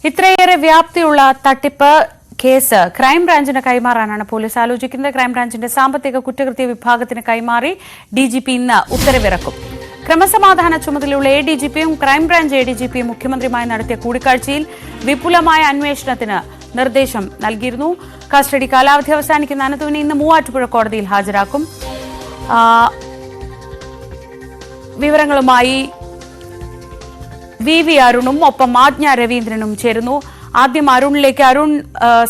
ഇത്രയേറെ വ്യാപ്തിയുള്ള തട്ടിപ്പ് കേസ് ക്രൈംബ്രാഞ്ചിന് കൈമാറാനാണ് പോലീസ് ആലോചിക്കുന്നത്. ക്രൈംബ്രാഞ്ചിന്റെ സാമ്പത്തിക കുറ്റകൃത്യ വിഭാഗത്തിന് കൈമാറി ഡിജിപി ഇന്ന് ഉത്തരവിറക്കും. ക്രമസമാധാന ചുമതലയുള്ള എഡിജിപിയും ക്രൈംബ്രാഞ്ച് എഡിജിപിയും മുഖ്യമന്ത്രിയുമായി നടത്തിയ കൂടിക്കാഴ്ചയിൽ വിപുലമായ അന്വേഷണത്തിന് നിർദ്ദേശം നൽകിയിരുന്നു. കസ്റ്റഡി കാലാവധി അവസാനിക്കുന്ന അനന്തുവിനെ ഇന്ന് മൂവാറ്റുപുഴ കോടതിയിൽ ഹാജരാക്കും. വിവരങ്ങളുമായി വി അരുണും ഒപ്പം ആജ്ഞ രവീന്ദ്രനും ചേരുന്നു. ആദ്യം അരുണിലേക്ക്. അരുൺ,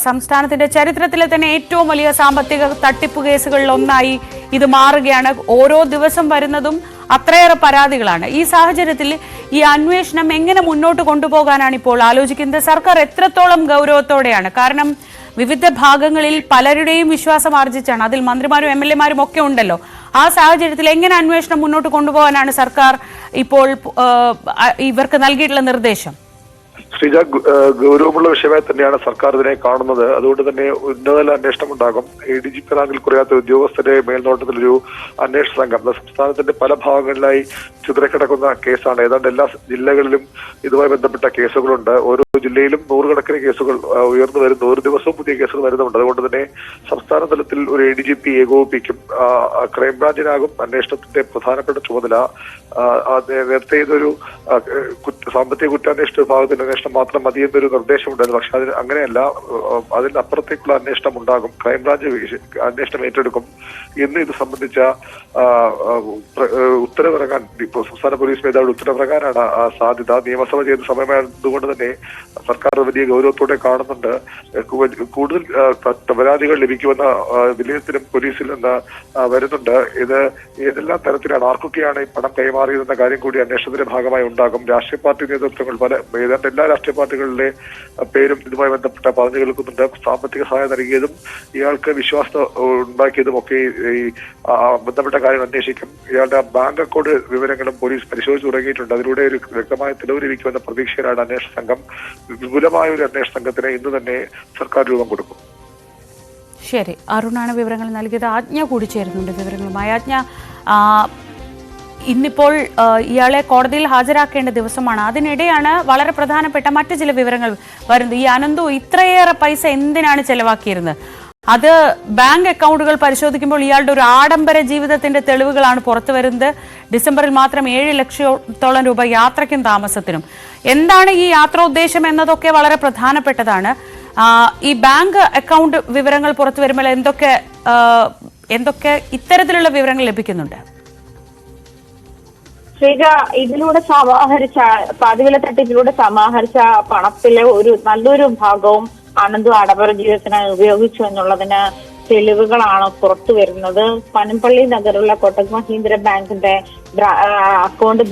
സംസ്ഥാനത്തിന്റെ ചരിത്രത്തിലെ തന്നെ ഏറ്റവും വലിയ സാമ്പത്തിക തട്ടിപ്പ് കേസുകളിൽ ഒന്നായി ഇത് മാറുകയാണ്. ഓരോ ദിവസം വരുന്നതും അത്രയേറെ പരാതികളാണ്. ഈ സാഹചര്യത്തിൽ ഈ അന്വേഷണം എങ്ങനെ മുന്നോട്ട് കൊണ്ടുപോകാനാണ് ഇപ്പോൾ ആലോചിക്കുന്നത്? സർക്കാർ എത്രത്തോളം ഗൗരവത്തോടെയാണ്? കാരണം വിവിധ ഭാഗങ്ങളിൽ പലരുടെയും വിശ്വാസം ആർജിച്ചാണ്. അതിൽ മന്ത്രിമാരും MLA മാരും ഒക്കെ ഉണ്ടല്ലോ. ആ സാഹചര്യത്തിൽ എങ്ങനെ അന്വേഷണം മുന്നോട്ട് കൊണ്ടുപോകാനാണ് സർക്കാർ ഇപ്പോൾ ഇവർക്ക് നൽകിയിട്ടുള്ള നിർദ്ദേശം? ശ്രീജ, ഗൗരവമുള്ള വിഷയമായി തന്നെയാണ് സർക്കാർ ഇതിനെ കാണുന്നത്. അതുകൊണ്ട് തന്നെ ഉന്നതതല അന്വേഷണം ഉണ്ടാകും. ADGP റാങ്കിൽ കുറയാത്ത ഉദ്യോഗസ്ഥരുടെ മേൽനോട്ടത്തിലൊരു അന്വേഷണ സംഘം സംസ്ഥാനത്തിന്റെ പല ഭാഗങ്ങളിലായി ചിതറിക്കിടക്കുന്ന കേസാണ്. ഏതാണ്ട് എല്ലാ ജില്ലകളിലും ഇതുമായി ബന്ധപ്പെട്ട കേസുകളുണ്ട്. ഓരോ ജില്ലയിലും നൂറുകണക്കിന് കേസുകൾ ഉയർന്നു വരുന്നു. ഒരു ദിവസവും പുതിയ കേസുകൾ വരുന്നുണ്ട്. അതുകൊണ്ട് തന്നെ സംസ്ഥാന തലത്തിൽ ഒരു ADGP ഏകോപിപ്പിക്കും. ക്രൈംബ്രാഞ്ചിനാകും അന്വേഷണത്തിന്റെ പ്രധാനപ്പെട്ട ചുമതല. നേരത്തെ ഇതൊരു സാമ്പത്തിക കുറ്റാന്വേഷണ വിഭാഗത്തിന്റെ അന്വേഷണം മാത്രം മതിയെന്നൊരു നിർദ്ദേശമുണ്ടായിരുന്നു. പക്ഷെ അതിന് അങ്ങനെയല്ല, അതിനപ്പുറത്തേക്കുള്ള അന്വേഷണം ഉണ്ടാകും. ക്രൈംബ്രാഞ്ച് അന്വേഷണം ഏറ്റെടുക്കും. ഇന്ന് ഇത് സംബന്ധിച്ച ഉത്തരവിറങ്ങാൻ സംസ്ഥാന പോലീസ് മേധാവിയുടെ ഉത്തരവിറങ്ങാനാണ് സാധ്യത. നിയമസഭ ചെയ്ത സമയമായതുകൊണ്ട് തന്നെ സർക്കാർ വലിയ ഗൗരവത്തോടെ കാണുന്നുണ്ട്. കൂടുതൽ പരാതികൾ ലഭിക്കുമെന്ന വിലയിരുത്തലും പോലീസിൽ നിന്ന് വരുന്നുണ്ട്. ഇത് ഏതെല്ലാം തരത്തിലാണ്, ആർക്കൊക്കെയാണ് ഈ പണം കൈമാറിയതെന്ന കാര്യം കൂടി അന്വേഷണത്തിന്റെ ഭാഗമായി ഉണ്ടാകും. രാഷ്ട്രീയ പാർട്ടി നേതൃത്വങ്ങൾ ഏതാണ്ട് എല്ലാ രാഷ്ട്രീയ പാർട്ടികളുടെ പേരും ഇതുമായി ബന്ധപ്പെട്ട പറഞ്ഞു കേൾക്കുന്നുണ്ട്. സാമ്പത്തിക സഹായം നൽകിയതും ഇയാൾക്ക് വിശ്വാസം ഉണ്ടാക്കിയതും ഒക്കെ ഈ ബന്ധപ്പെട്ട കാര്യം അന്വേഷിക്കും. ഇയാളുടെ ബാങ്ക് അക്കൗണ്ട് വിവരങ്ങളും പോലീസ് പരിശോധിച്ചു തുടങ്ങിയിട്ടുണ്ട്. അതിലൂടെ ഒരു വ്യക്തമായ തെളിവ് ലഭിക്കുമെന്ന പ്രതീക്ഷയിലാണ് അന്വേഷണ സംഘം. വിപുലമായ ഒരു അന്വേഷണ സംഘത്തിന് ഇന്ന് തന്നെ സർക്കാർ രൂപം കൊടുക്കും. ശരി, അരുണാണ് വിവരങ്ങൾ നൽകിയത്. ആജ്ഞ കൂടി ചേരുന്നുണ്ട് വിവരങ്ങളുമായി. ആജ്ഞ, ഇന്നിപ്പോൾ ഇയാളെ കോടതിയിൽ ഹാജരാക്കേണ്ട ദിവസമാണ്. അതിനിടെയാണ് വളരെ പ്രധാനപ്പെട്ട മറ്റു ചില വിവരങ്ങൾ വരുന്നത്. ഈ അനന്തു ഇത്രയേറെ പൈസ എന്തിനാണ് ചെലവാക്കിയിരുന്നത്? അത് ബാങ്ക് അക്കൗണ്ടുകൾ പരിശോധിക്കുമ്പോൾ ഇയാളുടെ ഒരു ആഡംബര ജീവിതത്തിന്റെ തെളിവുകളാണ് പുറത്തു വരുന്നത്. ഡിസംബറിൽ മാത്രം 7 ലക്ഷത്തോളം രൂപ യാത്രയ്ക്കും താമസത്തിനും. എന്താണ് ഈ യാത്രോദ്ദേശം എന്നതൊക്കെ വളരെ പ്രധാനപ്പെട്ടതാണ്. ഈ ബാങ്ക് അക്കൗണ്ട് വിവരങ്ങൾ പുറത്തു വരുമ്പോൾ എന്തൊക്കെ ഇത്തരത്തിലുള്ള വിവരങ്ങൾ ലഭിക്കുന്നുണ്ട്? ശ്രീജ, ഇതിലൂടെ സമാഹരിച്ച പതിവില തട്ടിപ്പിലൂടെ സമാഹരിച്ച പണത്തിലെ ഒരു നല്ലൊരു ഭാഗവും അനന്തു ആഡംബര ജീവിതത്തിനായി ഉപയോഗിച്ചു എന്നുള്ളതിന് തെളിവുകളാണ് പുറത്തു വരുന്നത്. പനമ്പള്ളി നഗറുള്ള കൊട്ടക് മഹീന്ദ്ര ബാങ്കിന്റെ അക്കൗണ്ട്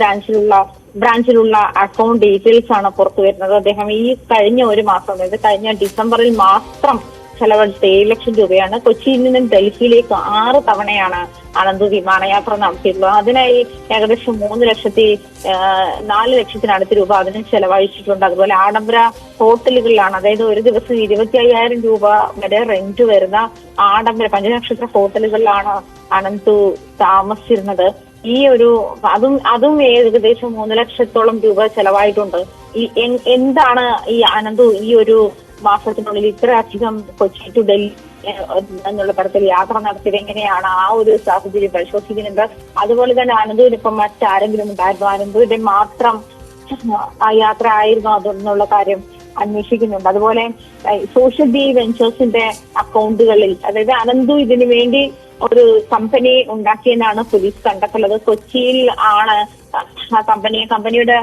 ബ്രാഞ്ചിലുള്ള അക്കൗണ്ട് ഡീറ്റെയിൽസ് ആണ് പുറത്തു വരുന്നത്. അദ്ദേഹം ഈ കഴിഞ്ഞ ഒരു മാസം, അതായത് കഴിഞ്ഞ ഡിസംബറിൽ മാത്രം ചെലവഴിച്ച 7 ലക്ഷം രൂപയാണ്. കൊച്ചിയിൽ നിന്നും ഡൽഹിയിലേക്ക് 6 തവണയാണ് അനന്തു വിമാനയാത്ര നടത്തിയിട്ടുള്ളത്. അതിനായി ഏകദേശം 4 ലക്ഷത്തിനടുത്ത് രൂപ അതിന് ചെലവഴിച്ചിട്ടുണ്ട്. അതുപോലെ ആഡംബര ഹോട്ടലുകളിലാണ്, അതായത് ഒരു ദിവസം 25,000 രൂപ വരെ റെന്റ് വരുന്ന ആഡംബര പഞ്ചനക്ഷത്ര ഹോട്ടലുകളിലാണ് അനന്തു താമസിച്ചിരുന്നത്. ഈ ഒരു അതും ഏകദേശം 3 ലക്ഷത്തോളം രൂപ ചെലവായിട്ടുണ്ട്. എന്താണ് ഈ അനന്തു ഈ ഒരു മാസത്തിനുള്ളിൽ ഇത്രയധികം കൊച്ചി ടു ഡൽഹി എന്നുള്ള തരത്തിൽ യാത്ര നടത്തിയത് എങ്ങനെയാണ്? ആ ഒരു സാഹചര്യം പരിശോധിക്കുന്നുണ്ട്. അതുപോലെ തന്നെ അനന്തുവിനിപ്പം മറ്റാരെങ്കിലും ഉണ്ടായിരുന്നു? അനന്തുവിന്റെ മാത്രം ആ യാത്ര ആയിരുന്നു അതെന്നുള്ള കാര്യം അന്വേഷിക്കുന്നുണ്ട്. അതുപോലെ സോഷ്യൽ ബി വെഞ്ചേഴ്സിന്റെ അക്കൗണ്ടുകളിൽ, അതായത് അനന്തു ഇതിനു വേണ്ടി ഒരു കമ്പനി ഉണ്ടാക്കിയെന്നാണ് പോലീസ് കണ്ടെത്തുന്നത്. കൊച്ചിയിൽ ആണ് ആ കമ്പനിയുടെ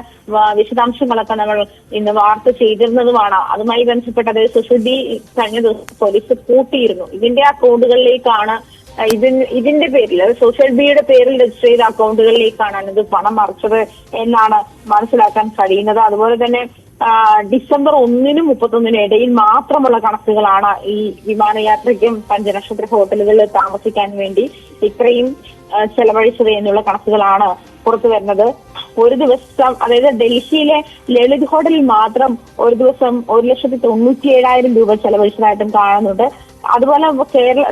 വിശദാംശങ്ങളൊക്കെ നമ്മൾ ഇന്ന് വാർത്ത ചെയ്തിരുന്നതുമാണ്. അതുമായി ബന്ധപ്പെട്ടത് സോഷ്യൽ ബി കഴിഞ്ഞ ദിവസം പോലീസ് പൂട്ടിയിരുന്നു. ഇതിന്റെ അക്കൗണ്ടുകളിലേക്കാണ് ഇതിന്റെ പേരിൽ, സോഷ്യൽ ബിയുടെ പേരിൽ രജിസ്റ്റർ ചെയ്ത അക്കൗണ്ടുകളിലേക്കാണ് ഇത് പണം മറിച്ചത് എന്നാണ് മനസ്സിലാക്കാൻ കഴിയുന്നത്. അതുപോലെ തന്നെ ഡിസംബർ 1-നും 31-നും ഇടയിൽ മാത്രമുള്ള കണക്കുകളാണ് ഈ വിമാനയാത്രയ്ക്കും പഞ്ചനക്ഷത്ര ഹോട്ടലുകളിൽ താമസിക്കാൻ വേണ്ടി ഇത്രയും ചെലവഴിച്ചത് എന്നുള്ള കണക്കുകളാണ് പുറത്തു വരുന്നത്. ഒരു ദിവസം, അതായത് ഡൽഹിയിലെ ലളിത് ഹോട്ടലിൽ മാത്രം ഒരു ദിവസം 1,97,000 രൂപ ചെലവഴിച്ചതായിട്ടും കാണുന്നുണ്ട്. അതുപോലെ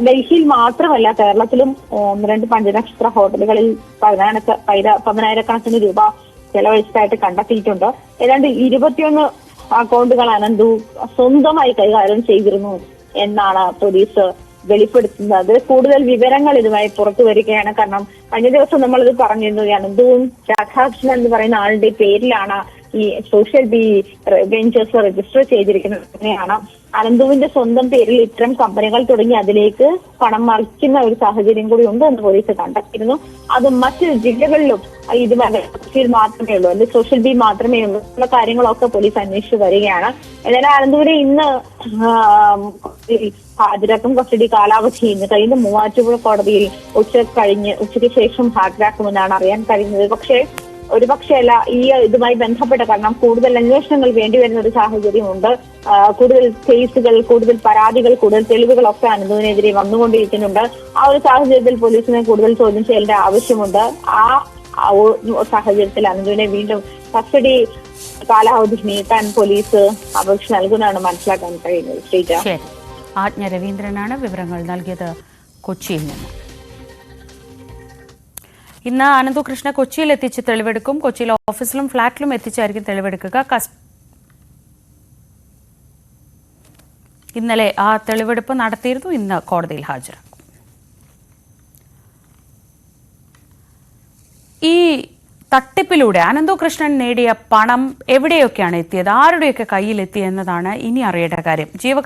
ഡൽഹിയിൽ മാത്രമല്ല, കേരളത്തിലും 1-2 പഞ്ചനക്ഷത്ര ഹോട്ടലുകളിൽ 10,000 കണക്കിന് രൂപ ചെലവഴിച്ചതായിട്ട് കണ്ടെത്തിയിട്ടുണ്ട്. ഏതാണ്ട് 21 അക്കൗണ്ടുകൾ അനന്തു സ്വന്തമായി കൈകാര്യം ചെയ്തിരുന്നു എന്നാണ് പോലീസ് വെളിപ്പെടുത്തുന്നത്. കൂടുതൽ വിവരങ്ങൾ ഇതുമായി പുറത്തു വരികയാണ്. കാരണം കഴിഞ്ഞ ദിവസം നമ്മളിത് പറഞ്ഞിരുന്നു, ഈ അനന്തുവും രാധാകൃഷ്ണൻ എന്ന് പറയുന്ന ആളുടെ പേരിലാണ് ഈ സോഷ്യൽ ബി വെഞ്ചേഴ്സ് രജിസ്റ്റർ ചെയ്തിരിക്കുന്നത്. അങ്ങനെയാണ് അനന്തുവിന്റെ സ്വന്തം പേരിൽ ഇത്തരം കമ്പനികൾ തുടങ്ങി അതിലേക്ക് പണം മറിക്കുന്ന ഒരു സാഹചര്യം കൂടി ഉണ്ട് എന്ന് പോലീസ് കണ്ടെത്തിയിരുന്നു. അത് മറ്റു ജില്ലകളിലും ഇതുവരെ കൊച്ചിയിൽ മാത്രമേ ഉള്ളൂ, അല്ലെങ്കിൽ സോഷ്യൽ ബി മാത്രമേ ഉള്ളൂ ഉള്ള കാര്യങ്ങളൊക്കെ പോലീസ് അന്വേഷിച്ചു വരികയാണ്. ഏതായാലും അനന്തുവിനെ ഇന്ന് ഹാജരാക്കും. കസ്റ്റഡി കാലാവധി ഇന്ന് കഴിയുന്ന മൂവാറ്റുപുഴ കോടതിയിൽ ഉച്ചയ്ക്ക് ശേഷം ഹാജരാക്കുമെന്നാണ് അറിയാൻ കഴിയുന്നത്. പക്ഷേ ഒരുപക്ഷെ അല്ല, ഈ ഇതുമായി ബന്ധപ്പെട്ട കാരണം കൂടുതൽ അന്വേഷണങ്ങൾ വേണ്ടിവരുന്ന ഒരു സാഹചര്യമുണ്ട്. കൂടുതൽ കേസുകൾ, കൂടുതൽ പരാതികൾ, കൂടുതൽ തെളിവുകളൊക്കെ അനന്തുവിനെതിരെ വന്നുകൊണ്ടിരിക്കുന്നുണ്ട്. ആ ഒരു സാഹചര്യത്തിൽ പോലീസിനെ കൂടുതൽ ചോദ്യം ചെയ്യേണ്ട ആവശ്യമുണ്ട്. ആ സാഹചര്യത്തിൽ അനന്തുവിനെ വീണ്ടും കസ്റ്റഡി കാലാവധി നീട്ടാൻ പോലീസ് അപേക്ഷ നൽകുന്നതാണ് മനസ്സിലാക്കാൻ കഴിയുന്നത്. ശ്രീജ, ആജ്ഞ രവീന്ദ്രനാണ് വിവരങ്ങൾ നൽകിയത് കൊച്ചിയിൽ നിന്ന്. ഇന്ന് അനന്തകൃഷ്ണ കൊച്ചിയിൽ എത്തിച്ച് തെളിവെടുക്കും. കൊച്ചിയിൽ ഓഫീസിലും ഫ്ളാറ്റിലും എത്തിച്ചായിരിക്കും തെളിവെടുക്കുക. ഇന്നലെ ആ തെളിവെടുപ്പ് നടത്തിയിരുന്നു. ഇന്ന് കോടതിയിൽ ഹാജരാക്കും. ഈ തട്ടിപ്പിലൂടെ അനന്തകൃഷ്ണൻ നേടിയ പണം എവിടെയൊക്കെയാണ് എത്തിയത്, ആരുടെയൊക്കെ കയ്യിൽ എത്തിയെന്നതാണ് ഇനി അറിയേണ്ട കാര്യം. ജീവകാരുണ്യ